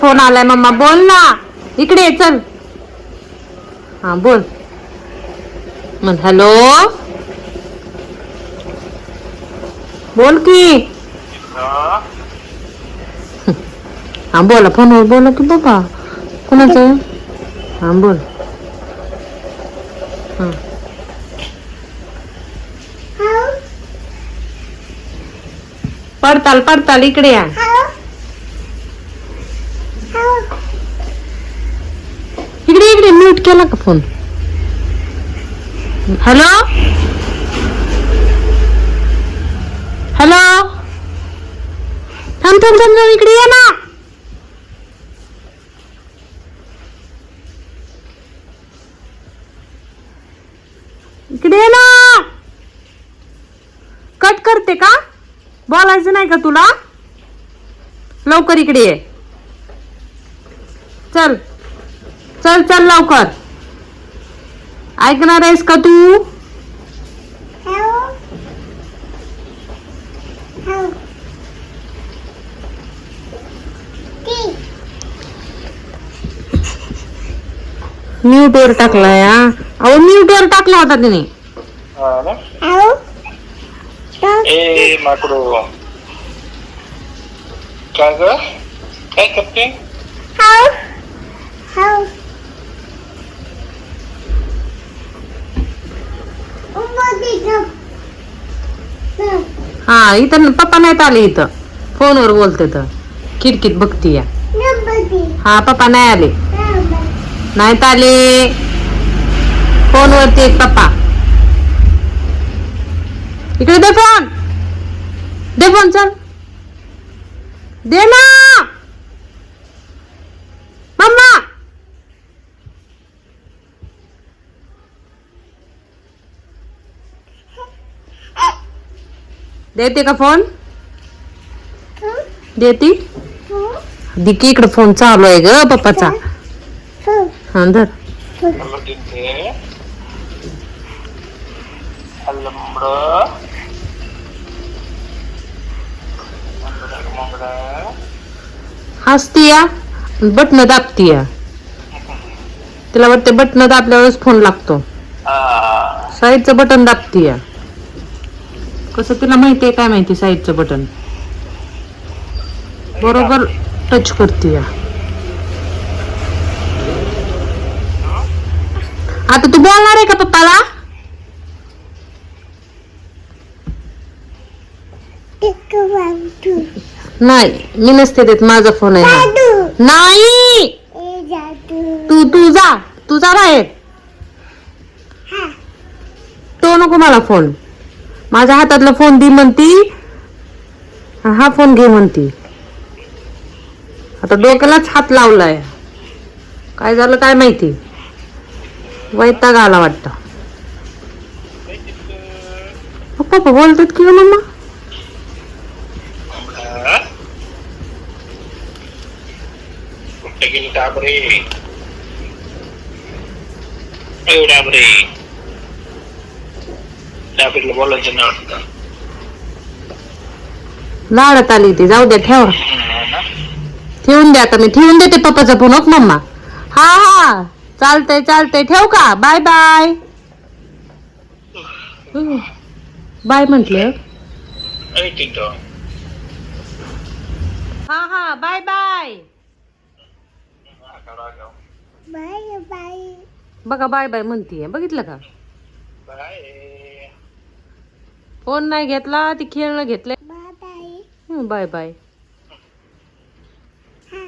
Phone आलाय mamma, बोल ना. इकडे ये, चल. हा बोल. मग हॅलो, बोल की. हा बोला, फोनवर बोला की बाबा. कोणाचं? हा बोल. हा पडताल पडताल, इकडे या. इकडे इकडे, म्यूट केला का फोन? हॅलो हॅलो, थांब थांब थांब, इकडे ये ना. इकडे ये ना. कट करते का? बोलायचं नाही का तुला? लवकर इकडे ये. चल चल चल लवकर. ऐकणार आहेस का तू? म्यूट वर टाकलाय. अहो म्यूट वर टाकला होता तिने. ए माकडो, काय ग? काय करते? हा इथं पप्पा नाहीत आले. इथं फोनवर बोलते तर खिडकीत बघती या. हा पप्पा नाही आले. नाहीत आले. फोनवरती आहेत पप्पा. इकडे दे फोन. दे फोन, चल दे ना मम्मा. देते का फोन? देती. दिकी इकडे फोन चालू आहे ग पप्पाचा. हा धर. हसती या, बटन दाबती या. तिला वाटते बटन दाबल्यावरच फोन लागतो. साईडचं बटन दाबती या. कसं तिला माहितीये काय माहिती? साईडचं बटन बरोबर टच करते या. आता तू बोलणार आहे का पप्पाला? नाही, मी नसते देत. माझा फोन आहे. नाही, तू जा, तू जा बाहेर. तो नको मला फोन. माझ्या हातातला फोन दे म्हणती. हा फोन घे म्हणती. आता डोक्यालाच हात लावलाय. काय झालं काय माहिती? वैताग आला वाटतं. पप्पा बोलतात की मम्मा? कुठे गेली डाबरे? डाबरे, डाबरीला बोलायचं नाही वाटतं. लाडत आली ती. जाऊ द्या, ठेव. ठेवून द्या. आता मी ठेवून देते पप्पाचा फोन. Okay mamma. हा हा चालतंय चालतंय. ठेव का? Bye bye. बाय म्हंटल. हा हा बाय बाय. Bye bye. बघा बाय बाय म्हणतीये. बघितलं का? फोन नाही घेतला. ती खेळणं घेतलंय. Bye bye. Bye bye. हा.